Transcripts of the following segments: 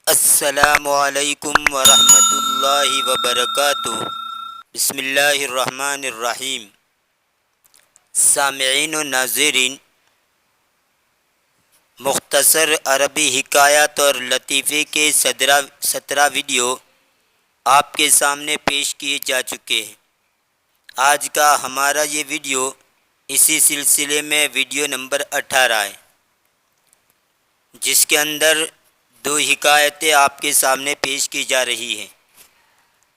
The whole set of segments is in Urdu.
السلام علیکم ورحمۃ اللہ وبرکاتہ۔ بسم اللہ الرحمن الرحیم۔ سامعین و ناظرین، مختصر عربی حکایات اور لطیفے کے 17 ویڈیو آپ کے سامنے پیش کیے جا چکے ہیں۔ آج کا ہمارا یہ ویڈیو اسی سلسلے میں ویڈیو نمبر 18 ہے، جس کے اندر 2 حکایتیں آپ کے سامنے پیش کی جا رہی ہیں۔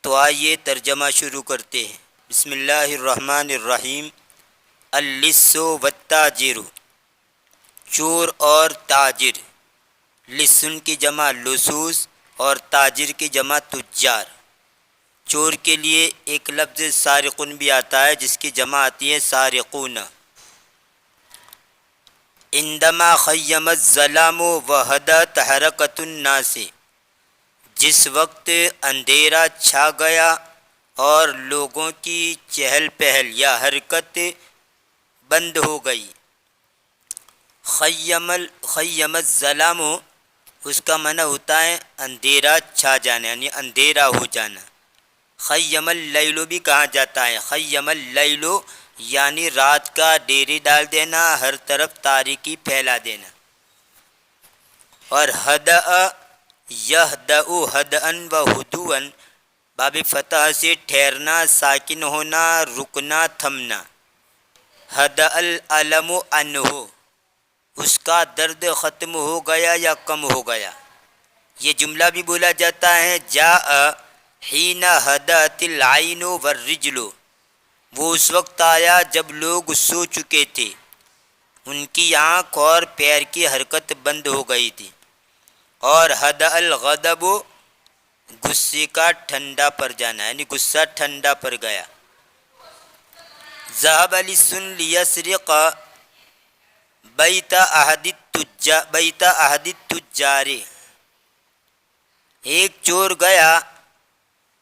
تو آئیے ترجمہ شروع کرتے ہیں۔ بسم اللہ الرحمن الرحیم۔ اللص والتاجر، چور اور تاجر۔ لصن کی جمع لصوص اور تاجر کی جمع تجار۔ چور کے لیے ایک لفظ سارقن بھی آتا ہے، جس کی جمع آتی ہے سارقون۔ عندما خیم الظلام وحدت حرکت الناس، جس وقت اندھیرا چھا گیا اور لوگوں کی چہل پہل یا حرکت بند ہو گئی۔ خیم الظلام، اس کا معنی ہوتا ہے اندھیرا چھا جانا، یعنی اندھیرا ہو جانا۔ خیم اللیل بھی کہا جاتا ہے۔ خیم اللیل یعنی رات کا ڈیری ڈال دینا، ہر طرف تاریکی پھیلا دینا۔ اور ہدأ یہدأ ہدأً و ہدوءً، باب فتح سے ٹھہرنا، ساکن ہونا، رکنا، تھمنا۔ ہدأ العلم عنہ، اس کا درد ختم ہو گیا یا کم ہو گیا۔ یہ جملہ بھی بولا جاتا ہے جاء حین ہدأت العین والرجل، وہ اس وقت آیا جب لوگ سو چکے تھے، ان کی آنکھ اور پیر کی حرکت بند ہو گئی تھی۔ اور ہدأ الغضب، غصے کا ٹھنڈا پڑ جانا، یعنی غصہ ٹھنڈا پڑ گیا۔ ذهب لص لیسرق بیت احد التجار، ایک چور گیا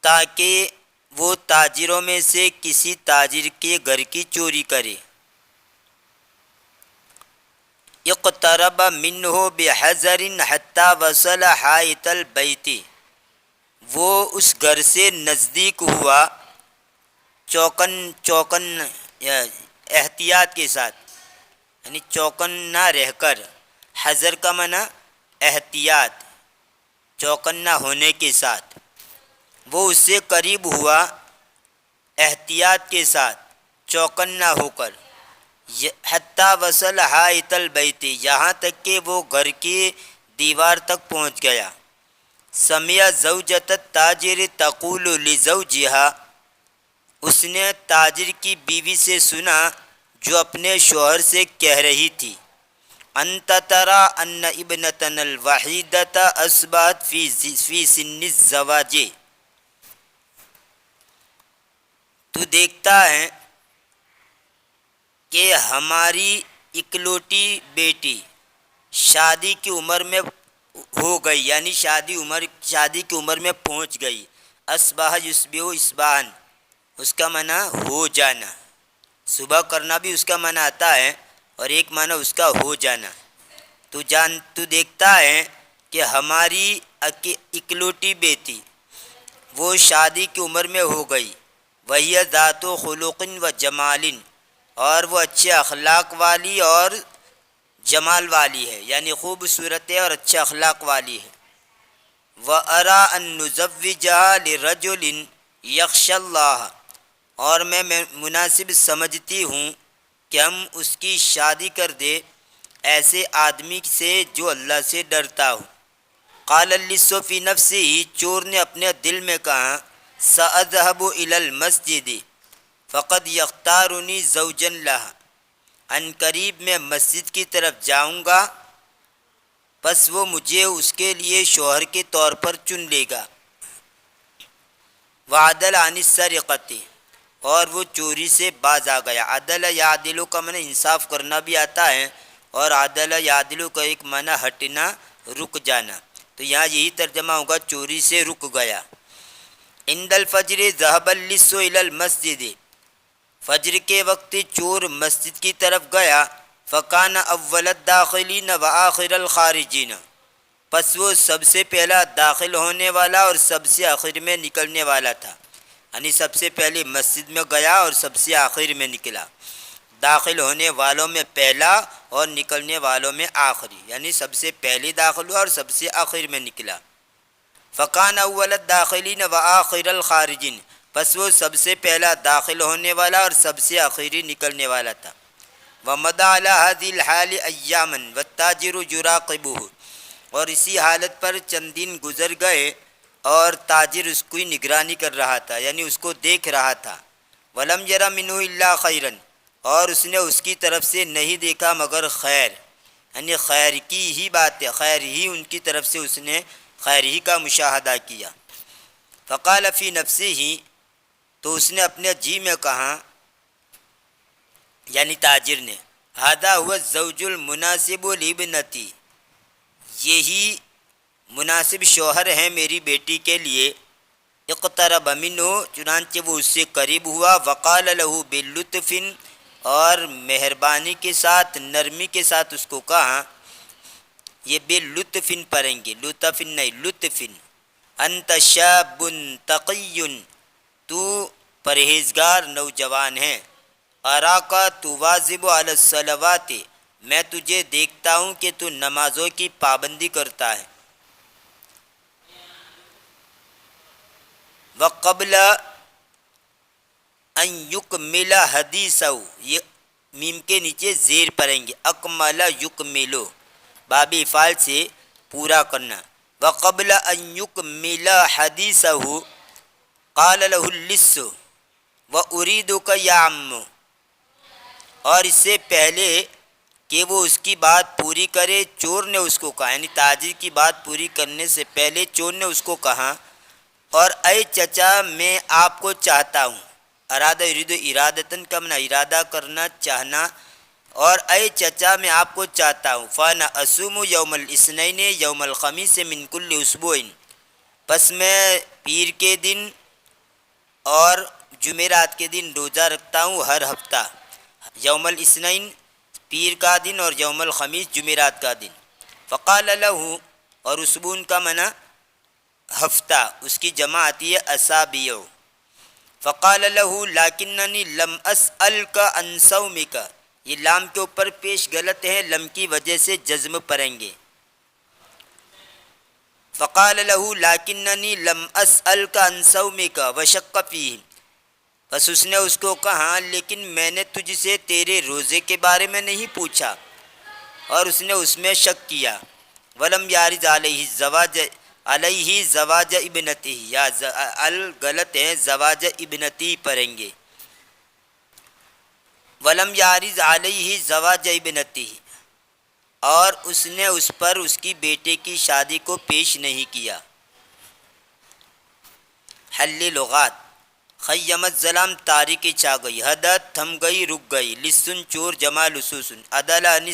تاکہ وہ تاجروں میں سے کسی تاجر کے گھر کی چوری کرے۔ اقترب منہ بحذر حتی وصل حائط البیت، وہ اس گھر سے نزدیک ہوا چوکن احتیاط کے ساتھ، یعنی چوکن نہ رہ کر۔ حذر کا معنی احتیاط، چوکن نہ ہونے کے ساتھ۔ وہ اس سے قریب ہوا احتیاط کے ساتھ، چوکن نہ ہو کر۔ حتی وصل حائط البیت، یہاں تک کہ وہ گھر کی دیوار تک پہنچ گیا۔ سمع زوجۃ التاجر تقول لزوجہا، اس نے تاجر کی بیوی سے سنا جو اپنے شوہر سے کہہ رہی تھی انت تری ان ابنتنا الوحیدۃ اصبحت فی سن الزواج، تو دیکھتا ہے کہ ہماری اکلوٹی بیٹی شادی کی عمر میں ہو گئی، یعنی شادی کی عمر میں پہنچ گئی۔ اصبح یصبح اصباحا، اس کا معنی ہو جانا، صبح کرنا بھی اس کا معنی آتا ہے، اور ایک معنی اس کا ہو جانا۔ تو دیکھتا ہے کہ ہماری اکلوٹی بیٹی وہ شادی کی عمر میں ہو گئی۔ وہی ذات خلق و جمال، اور وہ اچھے اخلاق والی اور جمال والی ہے، یعنی خوبصورت ہے اور اچھے اخلاق والی ہے۔ وَأَرَىٰ أَن نُزَوِّجَهَا لِرَجُلٍ يَخْشَى اللَّهَ، اور میں مناسب سمجھتی ہوں کہ ہم اس کی شادی کر دے ایسے آدمی سے جو اللہ سے ڈرتا ہو۔ قال اللص فی نفسہ، چور نے اپنے دل میں کہا سأذهب إلى المسجد فقد یختارنی زوجا لها، ان قریب میں مسجد کی طرف جاؤں گا، پس وہ مجھے اس کے لیے شوہر کے طور پر چن لے گا۔ وعدل عن السرقۃ، اور وہ چوری سے باز آ گیا۔ عدل یعدل کا معنی انصاف کرنا بھی آتا ہے، اور عدل یعدل کا ایک معنی ہٹنا، رک جانا۔ تو یہاں یہی ترجمہ ہوگا چوری سے رک گیا۔ عند الفجر ذهب اللص الى المسجد، فجر کے وقت چور مسجد کی طرف گیا۔ فکان اول الداخلین و آخر الخارجین، پس وہ سب سے پہلا داخل ہونے والا اور سب سے آخر میں نکلنے والا تھا، یعنی سب سے پہلے مسجد میں گیا اور سب سے آخر میں نکلا، داخل ہونے والوں میں پہلا اور نکلنے والوں میں آخری، یعنی سب سے پہلے داخل ہوا اور سب سے آخر میں نکلا۔ فکان اول الداخلین و آخر الخارجین، پس وہ سب سے پہلا داخل ہونے والا اور سب سے آخری نکلنے والا تھا۔ ومضى على هذه الحال ایاما والتاجر يراقبه، اور اسی حالت پر چند دن گزر گئے اور تاجر اس کی نگرانی کر رہا تھا، یعنی اس کو دیکھ رہا تھا۔ ولم ير منه الا خيرا، اور اس نے اس کی طرف سے نہیں دیکھا مگر خیر، یعنی خیر کی ہی بات ہے، خیر ہی ان کی طرف سے اس نے خیر ہی کا مشاہدہ کیا۔ فقال فی نفسه، تو اس نے اپنے جی میں کہا، یعنی تاجر نے، ھذا هو الزوج المناسب لابنتی، یہی مناسب شوہر ہے میری بیٹی کے لیے۔ اقترب منہ، چنانچہ وہ اس سے قریب ہوا، وقال له بلطف، اور مہربانی کے ساتھ، نرمی کے ساتھ اس کو کہا، یہ بلطف پڑھیں گے، لطف نہیں، لطف، انت شاب تقی، تو پرہیزگار نوجوان ہے، اراکا تواظب علی الصلوات، میں تجھے دیکھتا ہوں کہ تو نمازوں کی پابندی کرتا ہے۔ وقبل ان یکمل حدیثہ، یہ میم کے نیچے زیر پڑھیں گے، اکمل یکملو، باب افعال سے پورا کرنا۔ وقبل ان یکمل حدیثہ قال له اللص وأریدک یا عم، اور اس سے پہلے کہ وہ اس کی بات پوری کرے، چور نے اس کو کہا، یعنی تاجر کی بات پوری کرنے سے پہلے چور نے اس کو کہا، اور اے چچا میں آپ کو چاہتا ہوں، ارادہ یرید ارادتن کا معنی ارادہ کرنا، چاہنا، اور اے چچا میں آپ کو چاہتا ہوں، فانا اصوم یوم الاثنین یوم الخمیس من کل اسبوع، پس میں پیر کے دن اور جمعرات کے دن روزہ رکھتا ہوں ہر ہفتہ، یوم الاثنین پیر کا دن اور یوم الخمیس جمعرات کا دن۔ فقال له، اور اسبون کا معنی ہفتہ، اس کی جمع آتی ہے اسابیع۔ فقال له لکننی لم اسألک عن صومک، یہ لام کے اوپر پیش غلط ہے، لم کی وجہ سے جزم پڑیں گے۔ فقال له لکننی لم اسألک عن صومک وشق فیہ، بس اس نے اس کو کہا لیکن میں نے تجھ سے تیرے روزے کے بارے میں نہیں پوچھا، اور اس نے اس میں شک کیا۔ ولم یارض علیہ زواج ابنتہ، یا غلط ہے، زواج ابنتی پڑھیں گے۔ ولم یارض علیہ زواج ابنتہ، اور اس نے اس پر اس کی بیٹے کی شادی کو پیش نہیں کیا۔ حل لغات، خیمت ظلام تاریکی چھا گئی، حدت تھم گئی، رک گئی، لسن چور جمع لسوسن، عدل عن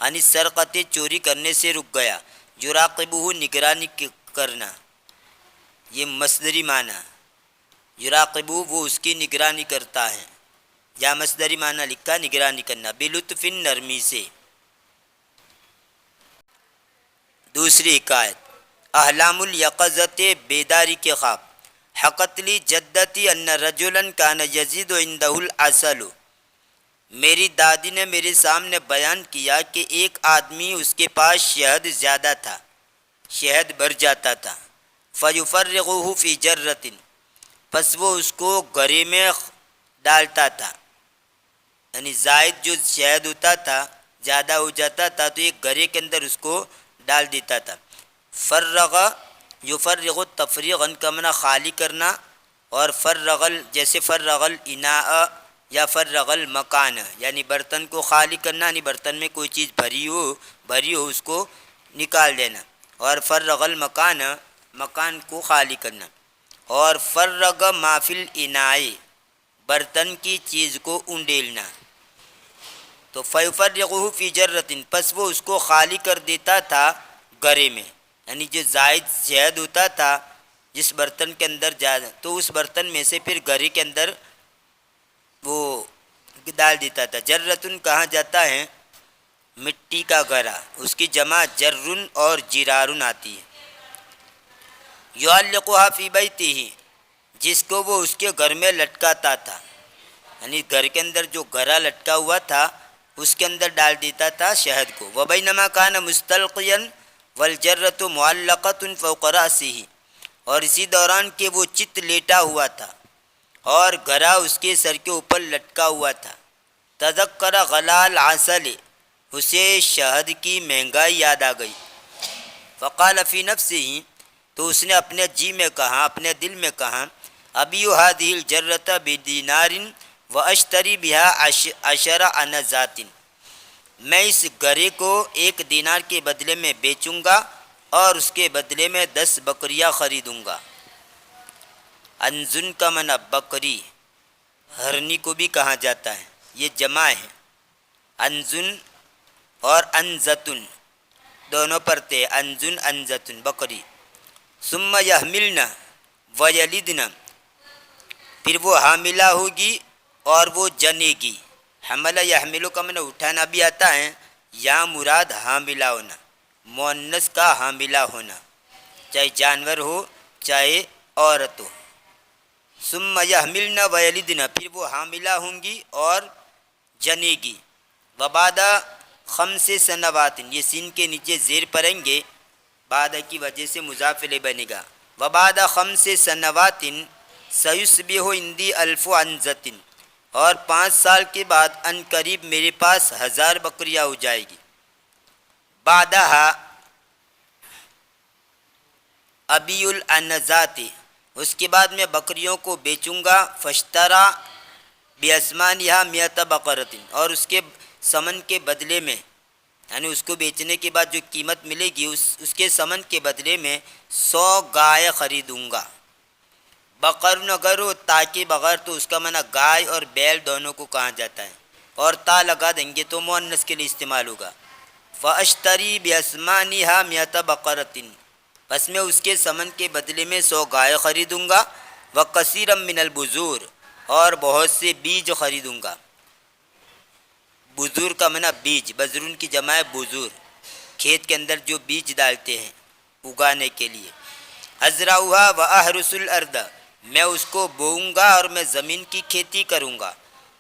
السرقت چوری کرنے سے رک گیا، یراقبہ نگرانی کرنا، یہ مصدری معنی، یراقبہ وہ اس کی نگرانی کرتا ہے، یا مصدری معنی لکھا نگرانی کرنا، بلطف نرمی سے۔ دوسری حکایت، احلام الیقظۃ بیداری کے خواب۔ حقت لی جدتی ان رجلا کان یزید عنده العسل، میری دادی نے میرے سامنے بیان کیا کہ ایک آدمی اس کے پاس شہد زیادہ تھا، شہد بھر جاتا تھا، فیفرغه فی جرۃ، پس وہ اس کو گھڑے میں ڈالتا تھا، یعنی زائد جو شہد ہوتا تھا زیادہ ہو جاتا تھا تو ایک گھڑے کے اندر اس کو ڈال دیتا تھا۔ فرغ یفرغ تفریغا کا معنی خالی کرنا، اور فرغل جیسے فرغ الاناء یا فرغ المکان، یعنی برتن کو خالی کرنا، یعنی برتن میں کوئی چیز بھری ہو اس کو نکال دینا، اور فرغ المکان مکان کو خالی کرنا، اور فرغ ما فی الاناء برتن کی چیز کو انڈیلنا، تو فیفرغہ فی جرۃ، پس وہ اس کو خالی کر دیتا تھا گھڑے میں، یعنی جو زائد شہد ہوتا تھا جس برتن کے اندر زیادہ، تو اس برتن میں سے پھر گھڑے کے اندر وہ ڈال دیتا تھا۔ جرۃن کہا جاتا ہے مٹی کا گھرا، اس کی جمع جرن اور جرارن آتی ہے۔ یعلقها فی بیتہ، جس کو وہ اس کے گھر میں لٹکاتا تھا، یعنی گھر کے اندر جو گھرا لٹکا ہوا تھا اس کے اندر ڈال دیتا تھا شہد کو۔ وبینما کان مستلقیا والجرۃ معلقۃ فوق رأسہ، اور اسی دوران کہ وہ چت لیٹا ہوا تھا اور گھرا اس کے سر کے اوپر لٹکا ہوا تھا، تذکر غلال عسل، اسے شہد کی مہنگائی یاد آ گئی۔ فقال فی نفسہ، تو اس نے اپنے جی میں کہا، اپنے دل میں کہا، ابیع ہذہ الجرۃ بدینار واشتری بها 10 عنزات، میں اس گھرے کو 1 دینار کے بدلے میں بیچوں گا اور اس کے بدلے میں 10 بکریاں خریدوں گا۔ انزن کا معنی بکری، ہرنی کو بھی کہا جاتا ہے، یہ جمع ہے۔ انزن اور انزتن دونوں پڑھتے ہیں، انزن انزتن بکری۔ ثم یحملن ویلدن، پھر وہ حاملہ ہوگی اور وہ جنے گی۔ حمل یحملو کا معنی اٹھانا بھی آتا ہے، یا مراد حاملہ ہونا، مؤنث کا حاملہ ہونا، چاہے جانور ہو چاہے عورت ہو۔ ثم یحملن ویلدن، پھر وہ حاملہ ہوں گی اور جنے گی۔ وبعد 5 سنوات، یہ سین کے نیچے زیر پڑیں گے، بعد کی وجہ سے مضاف الیہ بنے گا۔ وبعد 5 سنوات سیصبح عندی 1000 عنزۃ، اور 5 سال کے بعد ان قریب میرے پاس 1000 بکریاں ہو جائے گی۔ بعدہا ابیع العنزات، اس کے بعد میں بکریوں کو بیچوں گا۔ فاشترا باسمانہا 100 بقرۃ، اور اس کے ثمن کے بدلے میں، یعنی اس کو بیچنے کے بعد جو قیمت ملے گی اس کے ثمن کے بدلے میں 100 گائے خریدوں گا۔ بقر اگر ہو تا کے بغیر تو اس کا معنی گائے اور بیل دونوں کو کہا جاتا ہے، اور تا لگا دیں گے تو مؤنث کے لیے استعمال ہوگا۔ فاشتری باسمانہا 100 بقرۃ، پس میں اس کے ثمن کے بدلے میں 100 گائے خریدوں گا۔ وکثیرا من البذور، اور بہت سے بیج خریدوں گا۔ بذور کا معنی بیج، بذرون کی جمع ہے بذور، کھیت کے اندر جو بیج ڈالتے ہیں اگانے کے لیے۔ ازرعها واحرث الارض، میں اس کو بوؤں گا اور میں زمین کی کھیتی کروں گا۔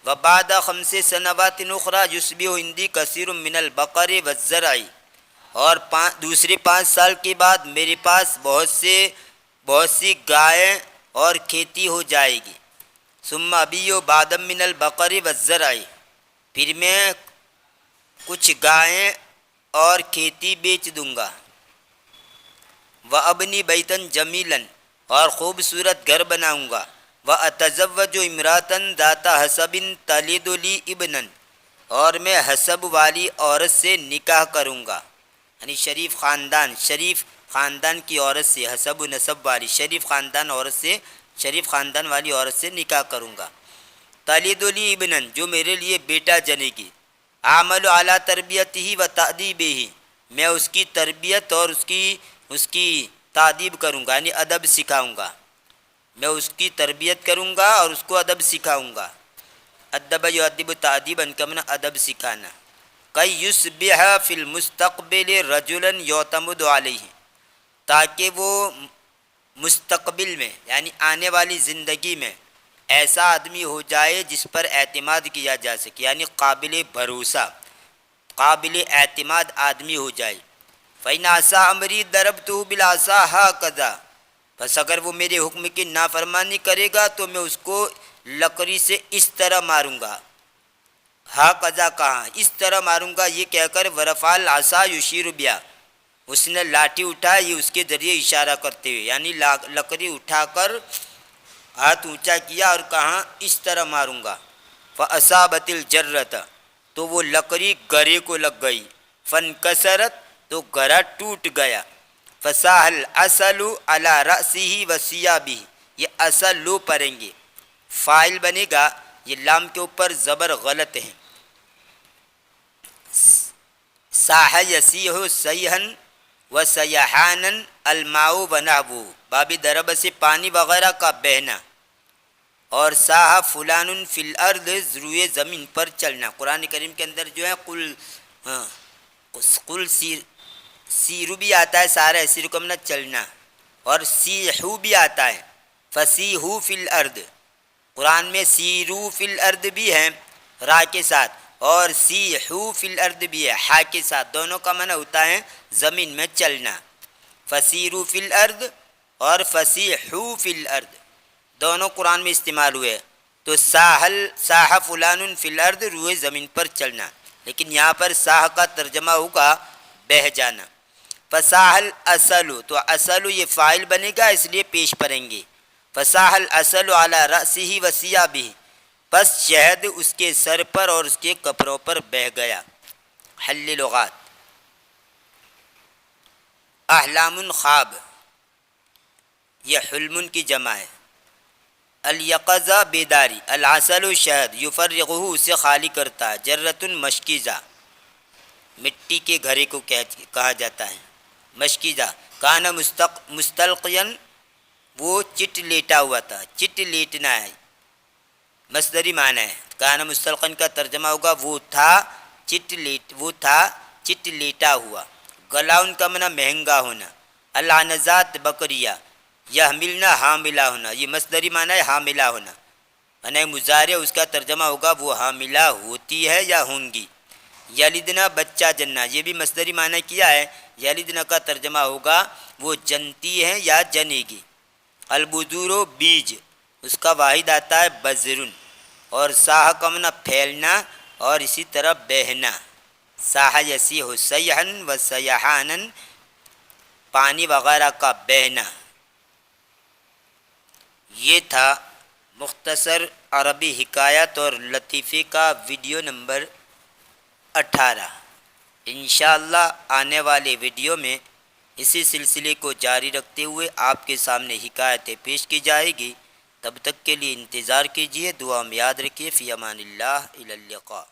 وبعد 5 سنوات اخرى یصبح عندی کثیر من البقر والزرع، اور دوسرے 5 سال کے بعد میرے پاس بہت سی گائیں اور کھیتی ہو جائے گی۔ ثم ابیع بعد من البقر والزرع، پھر میں کچھ گائیں اور کھیتی بیچ دوں گا۔ وَأَبْنِي بَيْتًا جَمِيلًا، اور خوبصورت گھر بناؤں گا۔ وَأَتَزَوَّجُ امْرَأَةً ذَاتَ حَسَبٍ تَلِدُ لِي ابْنًا، اور میں حسب والی عورت سے نکاح کروں گا، یعنی شریف خاندان کی عورت سے، حسب و نسب والی شریف خاندان والی عورت سے نکاح کروں گا۔ تَلِدُ لِي ابْنًا، جو میرے لیے بیٹا جنے گی۔ اعمل علی تربیتہ و تأدیبہ، میں اس کی تربیت اور اس کی تادیب کروں گا، یعنی ادب سکھاؤں گا، میں اس کی تربیت کروں گا اور اس کو ادب سکھاؤں گا۔ ادب یؤدب تادیبا کا معنی ادب سکھانا۔ کہ یصبح فی المستقبل رجلا یعتمد علیہ، تاکہ وہ مستقبل میں یعنی آنے والی زندگی میں ایسا آدمی ہو جائے جس پر اعتماد کیا جا سکے، یعنی قابل بھروسہ، قابل اعتماد آدمی ہو جائے۔ فَإِنْ عَصَىٰ أَمْرِي ضَرَبْتُهُ بِالْعَصَىٰ هَكَذَا، پس اگر وہ میرے حکم کی نافرمانی کرے گا تو میں اس کو لکڑی سے اس طرح ماروں گا۔ ہَكَذَا کہاں، اس طرح ماروں گا، یہ کہہ کر وَرَفَعَ الْعَصَىٰ يُشِيرُ بِهَا، اس نے لاٹھی اٹھائی یہ اس کے ذریعے اشارہ کرتے ہوئے، یعنی لکڑی اٹھا کر ہاتھ اونچا کیا اور کہاں اس طرح ماروں گا۔ فَأَصَابَتِ الْجَرَّةَ، تو وہ لکڑی گرے کو لگ گئی۔ فَانْكَسَرَتْ، تو گرا ٹوٹ گیا۔ فَصَاحَ الْعَسَلُ عَلَىٰ رَأْسِهِ وَثِيَابِهِ، یہ اصل لو پڑھیں گے، فاعل بنے گا، یہ لام کے اوپر زبر غلط ہے۔ صاح یصیح صیحا وصیحانا الماء ونحوه، باب ضرب سے پانی وغیرہ کا بہنا، اور صاح فلان فی الارض، روئے زمین پر چلنا۔ قرآن کریم کے اندر جو ہے قل سیرو بھی آتا ہے سارا ایسی رقم نہ چلنا، اور سیحو بھی آتا ہے، فسیحو فی الارض۔ قرآن میں سیرو فی الارض بھی ہے را کے ساتھ، اور سیحو فی الارض بھی ہے ہا کے ساتھ، دونوں کا معنی ہوتا ہے زمین میں چلنا۔ فسیرو فی الارض اور فسیحو فی الارض دونوں قرآن میں استعمال ہوئے، تو ساح فلان فی الارض روئے زمین پر چلنا، لیکن یہاں پر ساح کا ترجمہ ہوگا بہہ جانا۔ فصاح الاسل، تو اصل یہ فاعل بنے گا اس لیے پیش پڑیں گے، فصاح الاسل علی رأسہ و ثیابہ، بس شہد اس کے سر پر اور اس کے کپڑوں پر بہہ گیا۔ حل لغات: احلام خواب، یہ حلم کی جمع ہے۔ الیقظہ بیداری، العسل شہد، یفرغہ اسے خالی کرتا ہے، جرۃ مشکیزہ، مٹی کے گھڑے کو کہا جاتا ہے مشکیزہ۔ کان مستلقین، وہ چٹ لیٹا ہوا تھا، چٹ لیٹنا ہے، مصدری معنی ہے۔ کان مستلقین کا ترجمہ ہوگا وہ تھا چٹ لیٹا ہوا۔ گلاؤن کا معنی مہنگا ہونا۔ العنزات بکریہ، یحملنا حاملہ ہونا، یہ مصدری معنی ہے حاملہ ہونا، یعنی مضارع، اس کا ترجمہ ہوگا وہ حاملہ ہوتی ہے یا ہوں گی۔ یلدنا بچہ جننا، یہ بھی مصدری معنی کیا ہے، یلدنا کا ترجمہ ہوگا وہ جنتی ہے یا جنے گی۔ البذور بیج، اس کا واحد آتا ہے بذرن، اور ساح کا معنی پھیلنا اور اسی طرح بہنا۔ ساح یسیح سیحا و سیحانا، پانی وغیرہ کا بہنا۔ یہ تھا مختصر عربی حکایت اور لطیفے کا ویڈیو نمبر 18۔ انشاءاللہ آنے والے ویڈیو میں اسی سلسلے کو جاری رکھتے ہوئے آپ کے سامنے حکایتیں پیش کی جائے گی۔ تب تک کے لیے انتظار کیجیے، دعا میں یاد رکھیے۔ فی امان اللہ، الی اللقاء۔